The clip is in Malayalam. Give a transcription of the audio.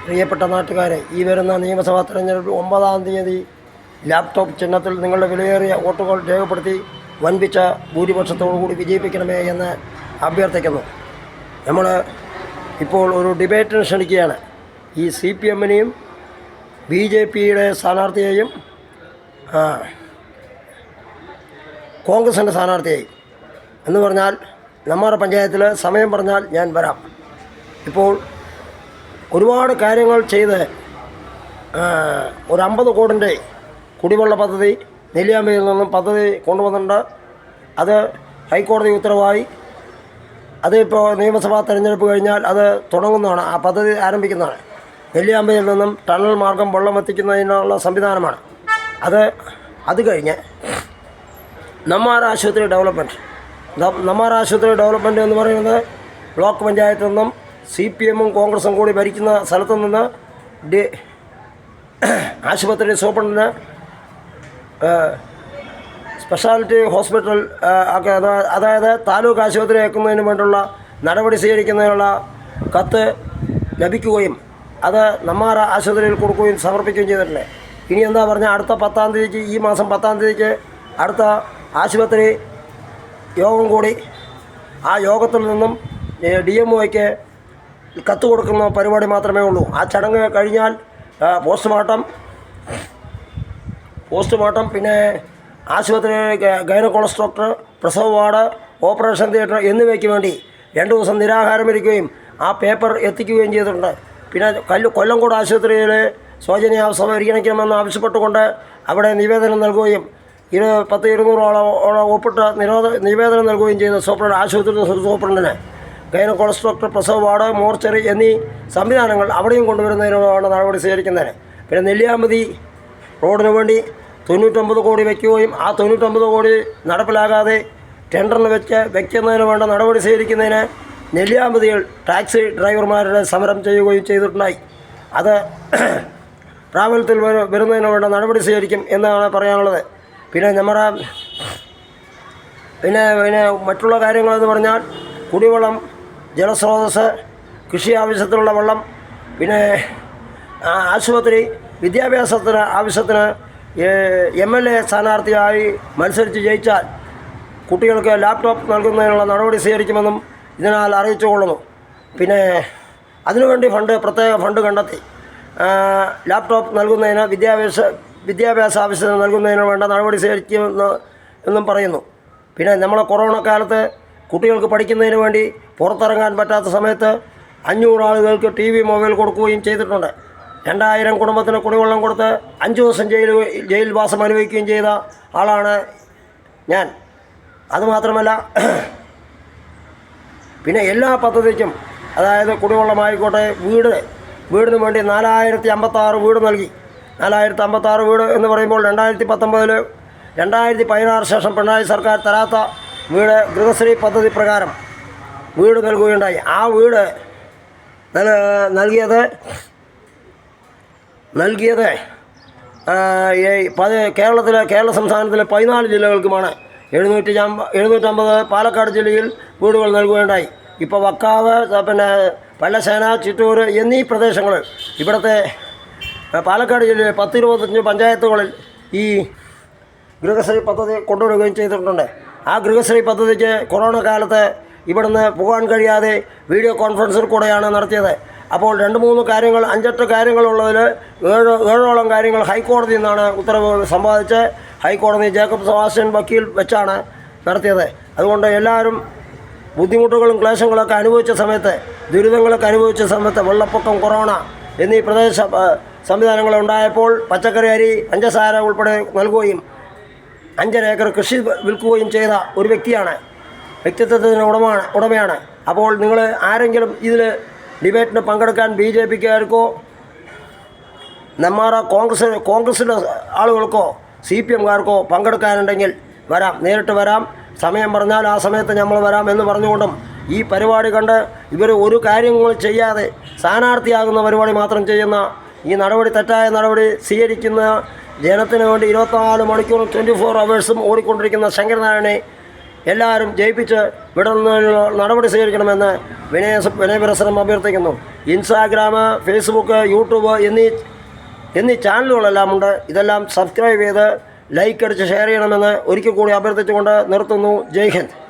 പ്രിയപ്പെട്ട നാട്ടുകാരെ, ഈ വരുന്ന നിയമസഭാ തെരഞ്ഞെടുപ്പ് 9-ാം തീയതി ലാപ്ടോപ്പ് ചിഹ്നത്തിൽ നിങ്ങളുടെ വിലയേറിയ വോട്ടുകൾ രേഖപ്പെടുത്തി വൻപിച്ച ഭൂരിപക്ഷത്തോടുകൂടി വിജയിപ്പിക്കണമേ എന്ന് അഭ്യർത്ഥിക്കുന്നു. നമ്മൾ ഇപ്പോൾ ഒരു ഡിബേറ്റിന് ക്ഷണിക്കുകയാണ്. ഈ CPM-നെയും BJP-യുടെ സ്ഥാനാർത്ഥിയെയും കോൺഗ്രസിൻ്റെ സ്ഥാനാർത്ഥിയെയും എന്ന് പറഞ്ഞാൽ നമ്മുടെ പഞ്ചായത്തിൽ സമയം പറഞ്ഞാൽ ഞാൻ വരാം. ഇപ്പോൾ ഒരുപാട് കാര്യങ്ങൾ ചെയ്ത് ഒരു 50 കോടിൻ്റെ കുടിവെള്ള പദ്ധതി നെല്ലിയാമ്പതിയിൽ നിന്നും പദ്ധതി കൊണ്ടുവന്നിട്ടുണ്ട്. അത് ഹൈക്കോടതി ഉത്തരവായി. അതിപ്പോൾ നിയമസഭാ തെരഞ്ഞെടുപ്പ് കഴിഞ്ഞാൽ അത് തുടങ്ങുന്നതാണ്, ആ പദ്ധതി ആരംഭിക്കുന്നതാണ്. നെല്ലിയാമ്പതിയിൽ നിന്നും ടണൽ മാർഗം വെള്ളം എത്തിക്കുന്നതിനുള്ള സംവിധാനമാണ് അത് കഴിഞ്ഞ് നെന്മാറ ആശുപത്രി ഡെവലപ്മെൻറ്റ് എന്ന് പറയുന്നത് ബ്ലോക്ക് പഞ്ചായത്തിൽ നിന്നും CPM-ഉം കോൺഗ്രസും കൂടി ഭരിക്കുന്ന സ്ഥലത്തു നിന്ന് ആശുപത്രി സൂപ്രണ്ടിന് സ്പെഷ്യാലിറ്റി ഹോസ്പിറ്റൽ അതായത് താലൂക്ക് ആശുപത്രി ആക്കുന്നതിന് വേണ്ടിയുള്ള നടപടി സ്വീകരിക്കുന്നതിനുള്ള കത്ത് ലഭിക്കുകയും അത് നെന്മാറ ആശുപത്രിയിൽ കൊടുക്കുകയും സമർപ്പിക്കുകയും ചെയ്തിട്ടുണ്ട്. ഇനി എന്താ പറഞ്ഞാൽ അടുത്ത 10-ാം തീയതിക്ക്, ഈ മാസം 10-ാം തീയതിക്ക് അടുത്ത ആശുപത്രി യോഗം കൂടി ആ യോഗത്തിൽ നിന്നും DMOയ്ക്ക് കത്ത് കൊടുക്കുന്ന പരിപാടി മാത്രമേ ഉള്ളൂ. ആ ചടങ്ങ് കഴിഞ്ഞാൽ പോസ്റ്റ്മോർട്ടം പിന്നെ ആശുപത്രി ഗൈനക്കോളജിസ്റ്റ് ഡോക്ടർ, പ്രസവ വാർഡ്, ഓപ്പറേഷൻ തിയേറ്റർ എന്നിവയ്ക്ക് വേണ്ടി 2 ദിവസം നിരാഹാരമിരിക്കുകയും ആ പേപ്പർ എത്തിക്കുകയും ചെയ്തിട്ടുണ്ട്. പിന്നെ കൊല്ലംകോട് ആശുപത്രിയിലെ ശോചനീയാവസ്ഥ പരിഗണിക്കണമെന്ന് ആവശ്യപ്പെട്ടുകൊണ്ട് അവിടെ നിവേദനം നൽകുകയും 200-ഓളം ഒപ്പിട്ട് നിവേദനം നൽകുകയും ചെയ്ത ആശുപത്രി സൂപ്രണ്ടിന് ഗൈനക്കോളജിസ്റ്റ് ഡോക്ടർ, പ്രസവ വാർഡ്, മോർച്ചറി എന്നീ സംവിധാനങ്ങൾ അവിടെയും കൊണ്ടുവരുന്നതിനുള്ള നടപടി സ്വീകരിക്കുന്നതിന്. പിന്നെ നെല്ലിയാമ്പതി റോഡിന് വേണ്ടി 99 കോടി വയ്ക്കുകയും ആ 99 കോടി നടപ്പിലാകാതെ ടെൻഡറിന് വയ്ക്കുന്നതിന് വേണ്ട നടപടി സ്വീകരിക്കുന്നതിന് നെല്ലിയാമ്പതിയിൽ ടാക്സി ഡ്രൈവർമാരുടെ സമരം ചെയ്യുകയും ചെയ്തിട്ടുണ്ടായി. അത് പ്രാബല്യത്തിൽ വരുന്നതിന് വേണ്ട നടപടി സ്വീകരിക്കും എന്നാണ് പറയാനുള്ളത്. പിന്നെ മറ്റുള്ള കാര്യങ്ങളെന്ന് പറഞ്ഞാൽ കുടിവെള്ളം, ജലസ്രോതസ്, കൃഷി ആവശ്യത്തിനുള്ള വെള്ളം, പിന്നെ ആശുപത്രി, വിദ്യാഭ്യാസത്തിന് ആവശ്യത്തിന് MLA സ്ഥാനാർത്ഥിയായി മത്സരിച്ച് ജയിച്ചാൽ കുട്ടികൾക്ക് ലാപ്ടോപ്പ് നൽകുന്നതിനുള്ള നടപടി സ്വീകരിക്കുമെന്നും ഇതിനാൽ അറിയിച്ചുകൊള്ളുന്നു. പിന്നെ അതിനുവേണ്ടി പ്രത്യേക ഫണ്ട് കണ്ടെത്തി ലാപ്ടോപ്പ് നൽകുന്നതിന് വിദ്യാഭ്യാസ ആവശ്യത്തിന് നൽകുന്നതിന് വേണ്ട നടപടി സ്വീകരിക്കുമെന്നും പറയുന്നു. പിന്നെ നമ്മളെ കൊറോണ കാലത്ത് കുട്ടികൾക്ക് പഠിക്കുന്നതിന് വേണ്ടി പുറത്തിറങ്ങാൻ പറ്റാത്ത സമയത്ത് 500 ആളുകൾക്ക് TV, മൊബൈൽ കൊടുക്കുകയും ചെയ്തിട്ടുണ്ട്. 2000 കുടുംബത്തിന് കുടിവെള്ളം കൊടുത്ത് 5 ദിവസം ജയിൽവാസം അനുഭവിക്കുകയും ചെയ്ത ആളാണ് ഞാൻ. അതുമാത്രമല്ല, പിന്നെ എല്ലാ പദ്ധതിക്കും, അതായത് കുടിവെള്ളമായിക്കോട്ടെ, വീടിന് വേണ്ടി 4056 വീട് നൽകി. 4056 വീട് എന്ന് പറയുമ്പോൾ 2016 ശേഷം പിണറായി സർക്കാർ തരാത്ത വീട് ഗൃഹശ്രീ പദ്ധതി പ്രകാരം വീട് നൽകുകയുണ്ടായി. ആ വീട് നൽകിയത് കേരള സംസ്ഥാനത്തിലെ 14 ജില്ലകൾക്കുമാണ്. 750 പാലക്കാട് ജില്ലയിൽ വീടുകൾ നൽകുകയുണ്ടായി. ഇപ്പോൾ വക്കാവ്, പിന്നെ പല്ലശ്ശേന, ചിറ്റൂർ എന്നീ പ്രദേശങ്ങൾ, ഇവിടുത്തെ പാലക്കാട് ജില്ലയിലെ 10-25 പഞ്ചായത്തുകളിൽ ഈ ഗൃഹശ്രീ പദ്ധതി കൊണ്ടുവരികയും ചെയ്തിട്ടുണ്ട്. ആ ഗൃഹശ്രീ പദ്ധതിക്ക് കൊറോണ കാലത്ത് ഇവിടുന്ന് പോകാൻ കഴിയാതെ വീഡിയോ കോൺഫറൻസിൽ കൂടെയാണ് നടത്തിയത്. അപ്പോൾ 2-3 കാര്യങ്ങൾ, 5-8 കാര്യങ്ങളുള്ളതിൽ 7ഓളം കാര്യങ്ങൾ ഹൈക്കോടതിയിൽ നിന്നാണ് ഉത്തരവ് സമ്പാദിച്ച് ഹൈക്കോടതി ജേക്കബ് സെബാസ്റ്റ്യൻ വക്കീൽ വെച്ചാണ് നടത്തിയത്. അതുകൊണ്ട് എല്ലാവരും ബുദ്ധിമുട്ടുകളും ക്ലേശങ്ങളൊക്കെ അനുഭവിച്ച സമയത്ത്, ദുരിതങ്ങളൊക്കെ അനുഭവിച്ച സമയത്ത്, വെള്ളപ്പൊക്കം, കൊറോണ എന്നീ പ്രദേശ സംവിധാനങ്ങൾ ഉണ്ടായപ്പോൾ പച്ചക്കറി, അരി, പഞ്ചസാര ഉൾപ്പെടെ നൽകുകയും 5.5 ഏക്കർ കൃഷി വിൽക്കുകയും ചെയ്ത ഒരു വ്യക്തിത്വത്തിന് ഉടമയാണ്. അപ്പോൾ നിങ്ങൾ ആരെങ്കിലും ഇതിൽ ഡിബേറ്റിന് പങ്കെടുക്കാൻ BJP-ക്കാർക്കോ നെന്മാറ കോൺഗ്രസിൻ്റെ ആളുകൾക്കോ CPM-കാർക്കോ പങ്കെടുക്കാനുണ്ടെങ്കിൽ വരാം, നേരിട്ട് വരാം. സമയം പറഞ്ഞാൽ ആ സമയത്ത് നമ്മൾ വരാം എന്ന് പറഞ്ഞുകൊണ്ടും ഈ പരിപാടി കണ്ട് ഇവർ ഒരു കാര്യങ്ങളും ചെയ്യാതെ സ്ഥാനാർത്ഥിയാകുന്ന പരിപാടി മാത്രം ചെയ്യുന്ന ഈ തെറ്റായ നടപടി സ്വീകരിക്കുന്ന ജനത്തിന് വേണ്ടി 24 മണിക്കൂറും 24 അവേഴ്സും ഓടിക്കൊണ്ടിരിക്കുന്ന ശങ്കരനാരായണനെ എല്ലാവരും ജയിപ്പിച്ച് വിടുന്നതിനുള്ള നടപടി സ്വീകരിക്കണമെന്ന് വിനയപുരസരം അഭ്യർത്ഥിക്കുന്നു. ഇൻസ്റ്റാഗ്രാം, ഫേസ്ബുക്ക്, യൂട്യൂബ് എന്നീ ചാനലുകളെല്ലാം ഉണ്ട്. ഇതെല്ലാം സബ്സ്ക്രൈബ് ചെയ്ത് ലൈക്ക് അടിച്ച് ഷെയർ ചെയ്യണമെന്ന് ഒരിക്കൽ കൂടി അഭ്യർത്ഥിച്ചുകൊണ്ട് നിർത്തുന്നു. ജയ് ഹിന്ദ്.